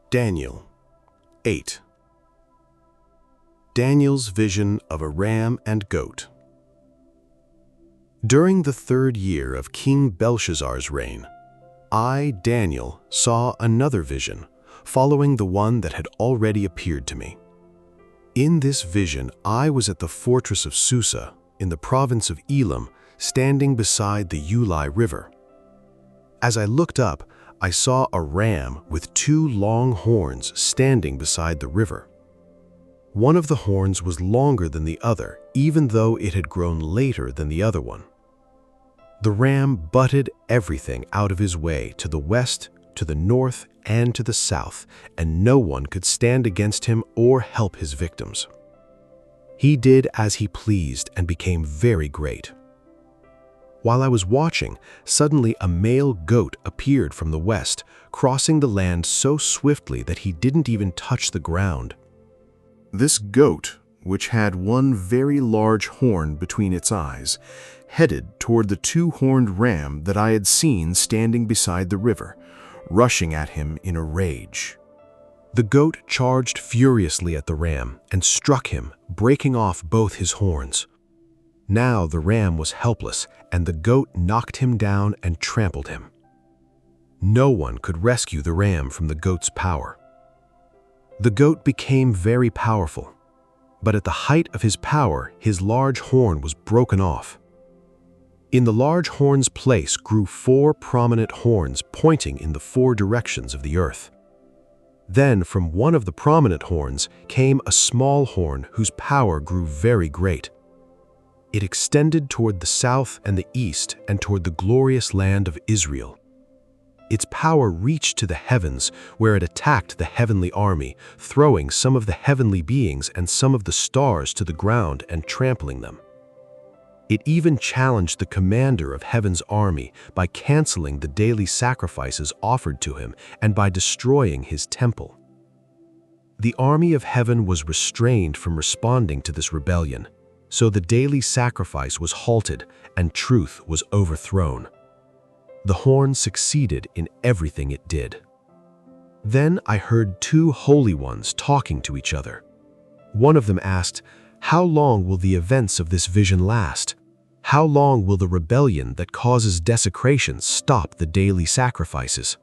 Daniel 8. Daniel's vision of a ram and goat. During the 3rd year of King Belshazzar's reign, I, Daniel, saw another vision, following the one that had already appeared to me. In this vision, I was at the fortress of Susa, in the province of Elam, standing beside the Ulai River. As I looked up, I saw a ram with 2 long horns standing beside the river. One of the horns was longer than the other, even though it had grown later than the other one. The ram butted everything out of his way to the west, to the north, and to the south, and no one could stand against him or help his victims. He did as he pleased and became very great. While I was watching, suddenly a male goat appeared from the west, crossing the land so swiftly that he didn't even touch the ground. This goat, which had one very large horn between its eyes, headed toward the 2-horned ram that I had seen standing beside the river, rushing at him in a rage. The goat charged furiously at the ram and struck him, breaking off both his horns. Now the ram was helpless, and the goat knocked him down and trampled him. No one could rescue the ram from the goat's power. The goat became very powerful, but at the height of his power, his large horn was broken off. In the large horn's place grew 4 prominent horns pointing in the 4 directions of the earth. Then from one of the prominent horns came a small horn whose power grew very great. It extended toward the south and the east and toward the glorious land of Israel. Its power reached to the heavens, where it attacked the heavenly army, throwing some of the heavenly beings and some of the stars to the ground and trampling them. It even challenged the commander of heaven's army by canceling the daily sacrifices offered to him and by destroying his temple. The army of heaven was restrained from responding to this rebellion, so the daily sacrifice was halted and truth was overthrown. The horn succeeded in everything it did. Then I heard 2 holy ones talking to each other. One of them asked, "How long will the events of this vision last? How long will the rebellion that causes desecration stop the daily sacrifices?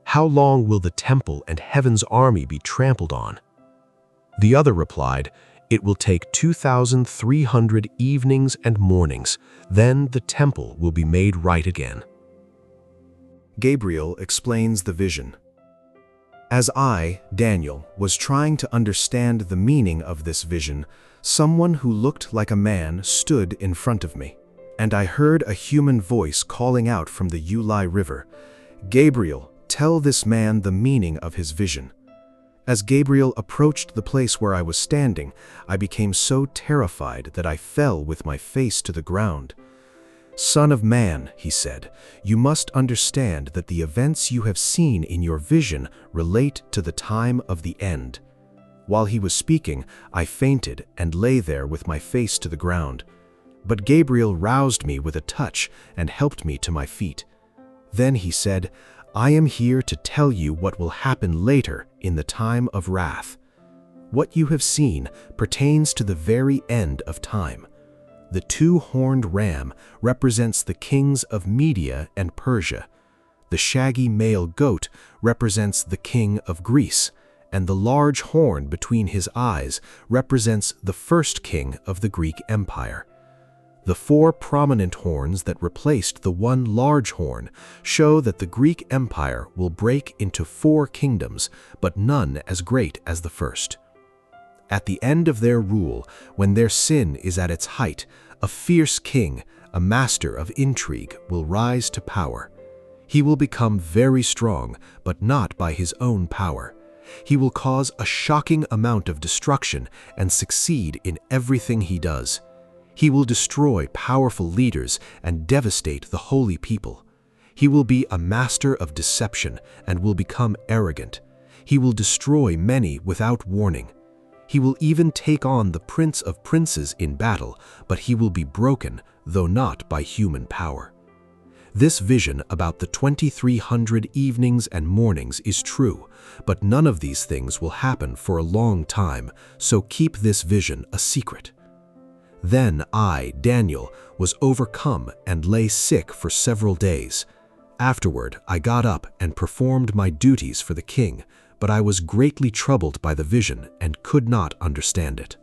How long will the temple and heaven's army be trampled on?" The other replied, "It will take 2,300 evenings and mornings. Then the temple will be made right again." Gabriel explains the vision. As I, Daniel, was trying to understand the meaning of this vision, someone who looked like a man stood in front of me, and I heard a human voice calling out from the Ulai River, "Gabriel, tell this man the meaning of his vision." As Gabriel approached the place where I was standing, I became so terrified that I fell with my face to the ground. "Son of man," he said, "you must understand that the events you have seen in your vision relate to the time of the end." While he was speaking, I fainted and lay there with my face to the ground. But Gabriel roused me with a touch and helped me to my feet. Then he said, "I am here to tell you what will happen later in the time of wrath. What you have seen pertains to the very end of time. The 2-horned ram represents the kings of Media and Persia. The shaggy male goat represents the king of Greece, and the large horn between his eyes represents the first king of the Greek Empire. The 4 prominent horns that replaced the one large horn show that the Greek Empire will break into 4 kingdoms, but none as great as the first. At the end of their rule, when their sin is at its height, a fierce king, a master of intrigue, will rise to power. He will become very strong, but not by his own power. He will cause a shocking amount of destruction and succeed in everything he does. He will destroy powerful leaders and devastate the holy people. He will be a master of deception and will become arrogant. He will destroy many without warning. He will even take on the prince of princes in battle, but he will be broken, though not by human power. This vision about the 2300 evenings and mornings is true, but none of these things will happen for a long time, so keep this vision a secret. Then I, Daniel, was overcome and lay sick for several days. Afterward, I got up and performed my duties for the king, but I was greatly troubled by the vision and could not understand it.